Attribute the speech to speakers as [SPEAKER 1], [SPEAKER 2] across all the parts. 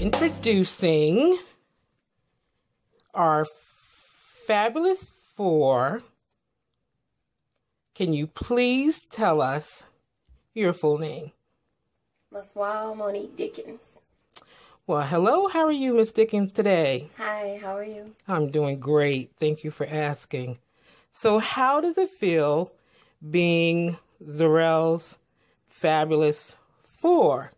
[SPEAKER 1] Introducing our fabulous four. Can you please tell us your full name?
[SPEAKER 2] LaSwaul Monique Dickens.
[SPEAKER 1] Well, hello. How are you, Miss Dickens, today?
[SPEAKER 2] Hi, how are you?
[SPEAKER 1] I'm doing great. Thank you for asking. So how does it feel being Zuriel's Fabulous Four?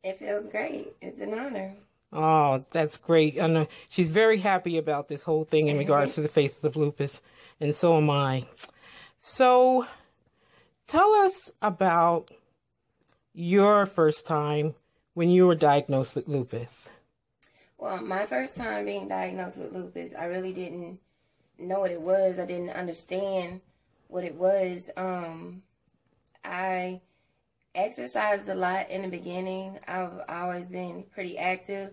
[SPEAKER 2] It feels great. It's an honor.
[SPEAKER 1] Oh, that's great. I know she's very happy about this whole thing in regards to the Faces of Lupus, and so am I. So, tell us about your first time when you were diagnosed with lupus.
[SPEAKER 2] Well, my first time being diagnosed with lupus, I really didn't know what it was. I didn't understand what it was. I exercised a lot in the beginning. I've always been pretty active,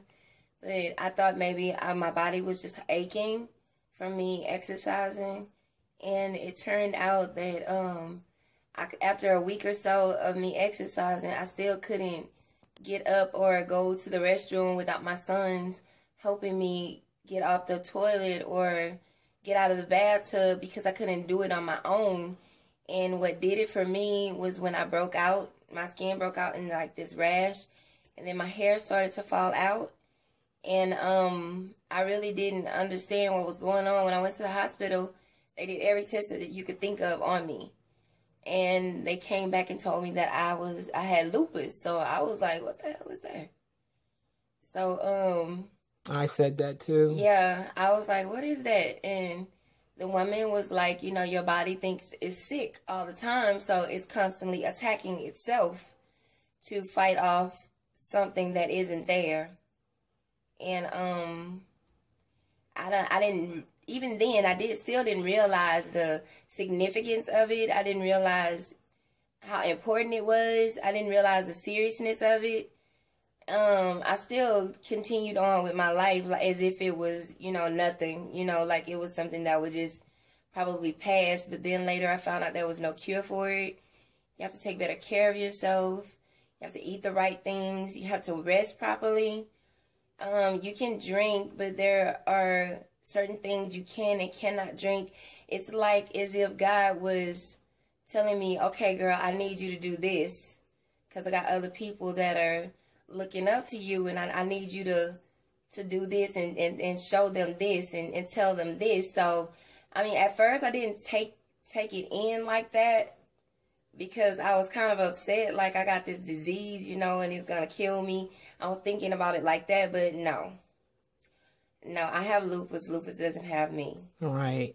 [SPEAKER 2] but I thought maybe my body was just aching from me exercising, and it turned out that after a week or so of me exercising, I still couldn't get up or go to the restroom without my sons helping me get off the toilet or get out of the bathtub because I couldn't do it on my own. And what did it for me was when I broke out, my skin broke out in like this rash, and then my hair started to fall out. And I really didn't understand what was going on. When I went to the hospital, they did every test that you could think of on me. And they came back and told me that I had lupus. So I was like, what the hell is that? So
[SPEAKER 1] I said that too.
[SPEAKER 2] Yeah, I was like, what is that? And the woman was like, you know, your body thinks it's sick all the time, so it's constantly attacking itself to fight off something that isn't there. And I didn't, even then, still didn't realize the significance of it. I didn't realize how important it was. I didn't realize the seriousness of it. I still continued on with my life like, as if it was, you know, nothing, you know, like it was something that would just probably pass. But then later I found out there was no cure for it. You have to take better care of yourself. You have to eat the right things. You have to rest properly. You can drink, but there are certain things you can and cannot drink. It's like as if God was telling me, okay, girl, I need you to do this because I got other people that are looking up to you, and I need you to do this and show them this and tell them this. So, I mean, at first I didn't take it in like that because I was kind of upset, like I got this disease, you know, and it's gonna kill me. I was thinking about it like that, but no, I have lupus. Lupus doesn't have me.
[SPEAKER 1] Right.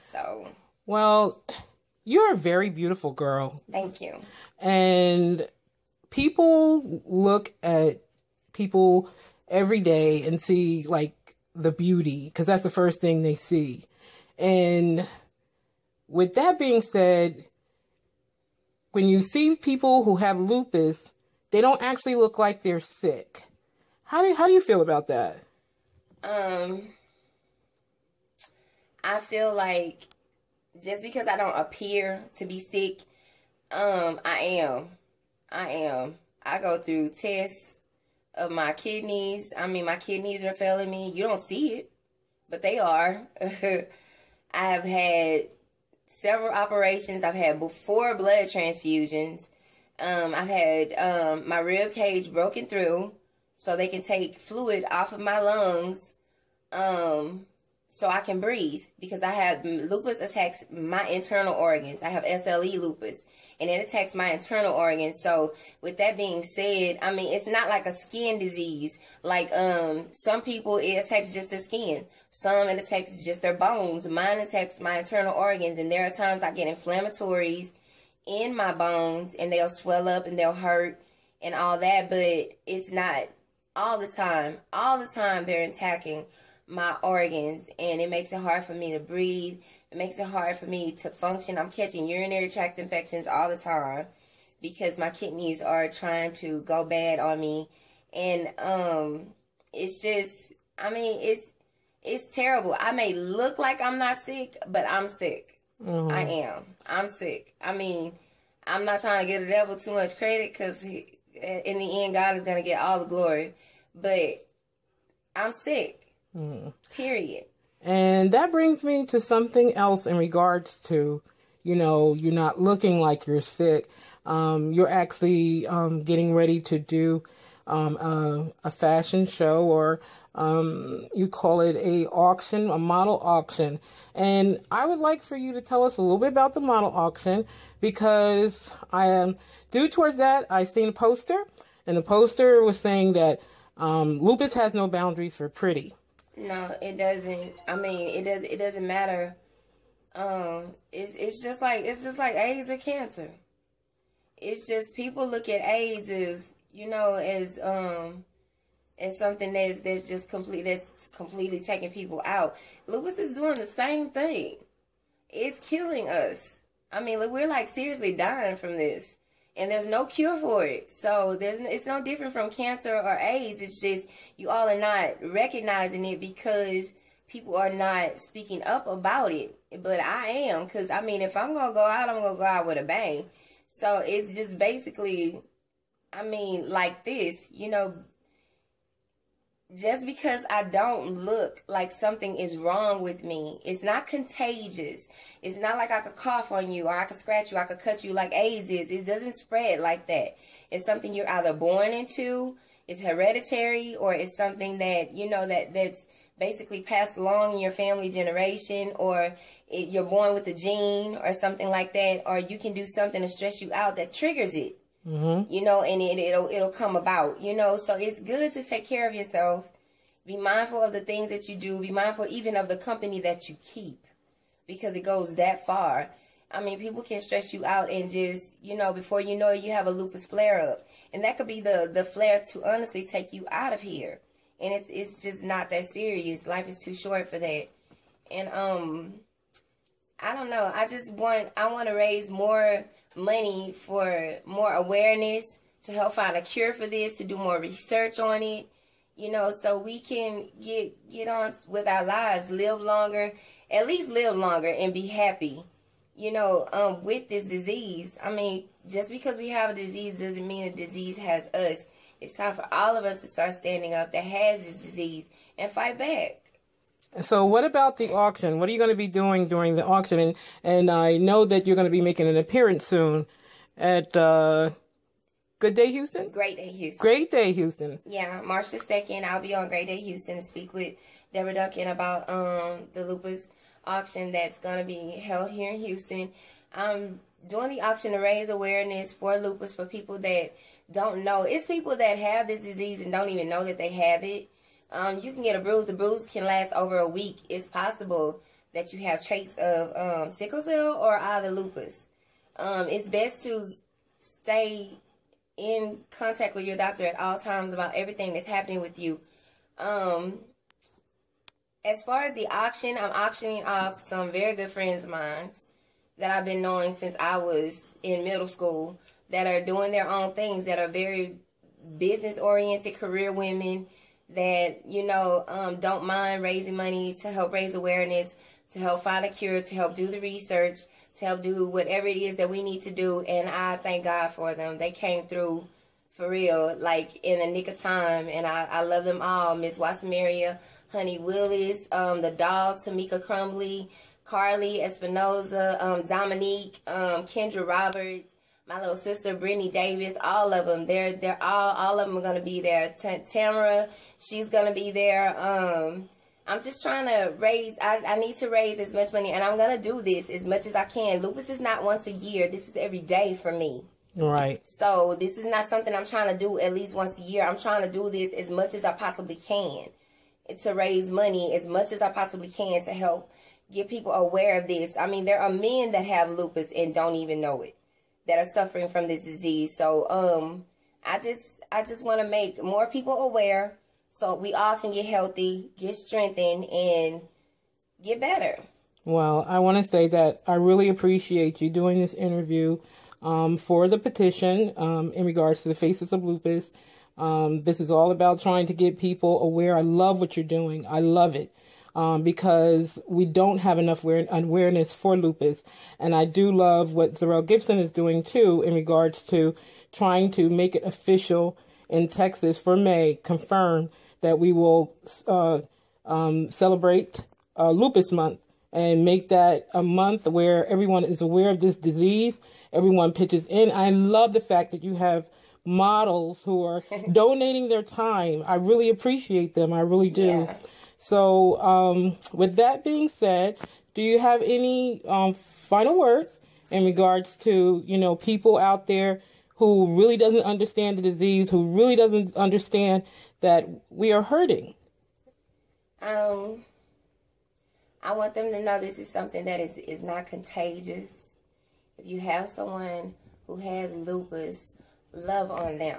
[SPEAKER 2] So.
[SPEAKER 1] Well, you're a very beautiful girl.
[SPEAKER 2] Thank you.
[SPEAKER 1] And people look at people every day and see like the beauty, because that's the first thing they see. And with that being said, when you see people who have lupus, they don't actually look like they're sick. How do you feel about that?
[SPEAKER 2] I feel like just because I don't appear to be sick, I am. I go through tests of my kidneys. I mean, my kidneys are failing me. You don't see it, but they are. I have had several operations. I've had 4 blood transfusions. I've had my rib cage broken through so they can take fluid off of my lungs so I can breathe, because I have lupus attacks my internal organs. I have SLE lupus, and it attacks my internal organs. So with that being said, I mean, it's not like a skin disease. Like some people, it attacks just their skin. Some, it attacks just their bones. Mine attacks my internal organs, and there are times I get inflammatories in my bones, and they'll swell up and they'll hurt and all that, but it's not all the time. All the time they're attacking my organs, and it makes it hard for me to breathe. It makes it hard for me to function. I'm catching urinary tract infections all the time because my kidneys are trying to go bad on me. And it's just, I mean, it's terrible. I may look like I'm not sick, but I'm sick. Mm-hmm. I am. I'm sick. I mean, I'm not trying to give the devil too much credit, because in the end, God is going to get all the glory. But I'm sick. Period.
[SPEAKER 1] And that brings me to something else in regards to, you're not looking like you're sick. You're actually getting ready to do a fashion show, or you call it a model auction. And I would like for you to tell us a little bit about the model auction, because due towards that, I seen a poster, and the poster was saying that lupus has no boundaries for pretty.
[SPEAKER 2] No, it doesn't. I mean, it doesn't matter. It's just like AIDS or cancer. It's just people look at AIDS as as something that's just completely taking people out. Lupus is doing the same thing. It's killing us. I mean, we're like seriously dying from this, and there's no cure for it. So it's no different from cancer or AIDS. It's just you all are not recognizing it because people are not speaking up about it. But I am, because I mean, if I'm gonna go out, I'm gonna go out with a bang. So it's just basically, I mean, like this, just because I don't look like something is wrong with me, it's not contagious. It's not like I could cough on you, or I could scratch you, I could cut you like AIDS is. It doesn't spread like that. It's something you're either born into, it's hereditary, or it's something that, that's basically passed along in your family generation, or you're born with a gene or something like that, or you can do something to stress you out that triggers it. And it'll come about, so it's good to take care of yourself. Be mindful of the things that you do. Be mindful even of the company that you keep, because it goes that far. I mean, people can stress you out and just, before you know it, you have a lupus flare up, and that could be the flare to honestly take you out of here. And it's just not that serious. Life is too short for that. And I don't know. I want to raise more money for more awareness, to help find a cure for this, to do more research on it, so we can get on with our lives, live longer, at least live longer and be happy, with this disease. I mean, just because we have a disease doesn't mean the disease has us. It's time for all of us to start standing up that has this disease and fight back.
[SPEAKER 1] So what about the auction? What are you going to be doing during the auction? And I know that you're going to be making an appearance soon at Good Day Houston?
[SPEAKER 2] Great Day Houston.
[SPEAKER 1] Great Day Houston.
[SPEAKER 2] Yeah, March the 2nd, I'll be on Great Day Houston to speak with Deborah Duncan about the lupus auction that's going to be held here in Houston. I'm doing the auction to raise awareness for lupus, for people that don't know. It's people that have this disease and don't even know that they have it. You can get a bruise. The bruise can last over a week. It's possible that you have traits of sickle cell or either lupus. It's best to stay in contact with your doctor at all times about everything that's happening with you. As far as the auction, I'm auctioning off some very good friends of mine that I've been knowing since I was in middle school, that are doing their own things, that are very business-oriented career women, that, don't mind raising money to help raise awareness, to help find a cure, to help do the research, to help do whatever it is that we need to do. And I thank God for them. They came through for real, like in the nick of time. And I love them all. Miss Wassamaria, Honey Willis, the doll, Tamika Crumbly, Carly Espinoza, Dominique, Kendra Roberts, my little sister, Brittany Davis, all of them. They're all of them are going to be there. Tamara, she's going to be there. I'm just trying to raise, I need to raise as much money, and I'm going to do this as much as I can. Lupus is not once a year. This is every day for me.
[SPEAKER 1] Right.
[SPEAKER 2] So this is not something I'm trying to do at least once a year. I'm trying to do this as much as I possibly can, to raise money as much as I possibly can to help get people aware of this. I mean, there are men that have lupus and don't even know it, that are suffering from this disease. So I just want to make more people aware, so we all can get healthy, get strengthened, and get better.
[SPEAKER 1] Well, I want to say that I really appreciate you doing this interview for the petition in regards to the Faces of Lupus. This is all about trying to get people aware. I love what you're doing. I love it. Because we don't have enough awareness for lupus. And I do love what Zuriel Gibson is doing, too, in regards to trying to make it official in Texas for May, confirmed that we will celebrate Lupus Month and make that a month where everyone is aware of this disease. Everyone pitches in. I love the fact that you have models who are donating their time. I really appreciate them. I really do.
[SPEAKER 2] Yeah.
[SPEAKER 1] So with that being said, do you have any final words in regards to, you know, people out there who really doesn't understand the disease, who really doesn't understand that we are hurting?
[SPEAKER 2] I want them to know this is something that is not contagious. If you have someone who has lupus, love on them.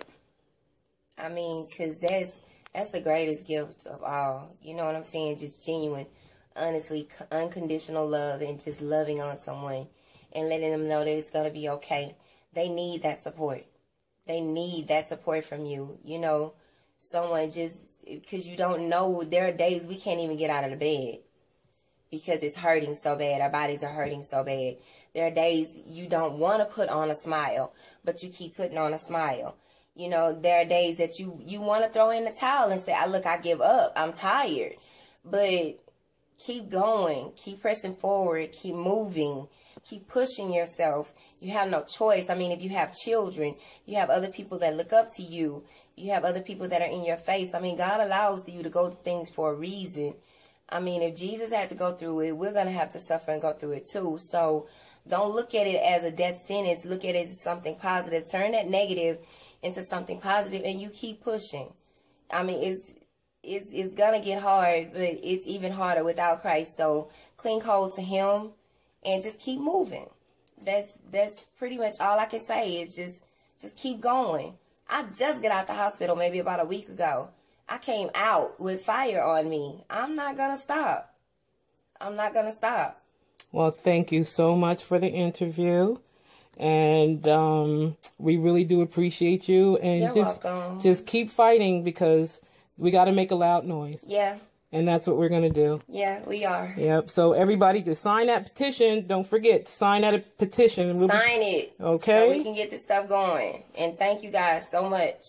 [SPEAKER 2] I mean, because that's the greatest gift of all. You know what I'm saying? Just genuine, honestly, unconditional love, and just loving on someone and letting them know that it's going to be okay. They need that support. They need that support from you. You know, someone just, because you don't know, there are days we can't even get out of the bed because it's hurting so bad. Our bodies are hurting so bad. There are days you don't want to put on a smile, but you keep putting on a smile. You know, there are days that you want to throw in the towel and say, look, I give up. I'm tired. But keep going. Keep pressing forward. Keep moving. Keep pushing yourself. You have no choice. I mean, if you have children, you have other people that look up to you. You have other people that are in your face. I mean, God allows you to go through things for a reason. I mean, if Jesus had to go through it, we're going to have to suffer and go through it too. So don't look at it as a death sentence. Look at it as something positive. Turn that negative into something positive, and you keep pushing. I mean, it's going to get hard, but it's even harder without Christ. So cling hold to him and just keep moving. That's pretty much all I can say is just keep going. I just got out the hospital maybe about a week ago. I came out with fire on me. I'm not going to stop. I'm not going to stop.
[SPEAKER 1] Well, thank you so much for the interview. And we really do appreciate you. And
[SPEAKER 2] You're welcome.
[SPEAKER 1] Just keep fighting, because we got to make a loud noise.
[SPEAKER 2] Yeah.
[SPEAKER 1] And that's what we're going to do.
[SPEAKER 2] Yeah, we are.
[SPEAKER 1] Yep. So everybody, just sign that petition. Don't forget to sign that petition.
[SPEAKER 2] Sign it.
[SPEAKER 1] Okay.
[SPEAKER 2] So we can get this stuff going. And thank you guys so much.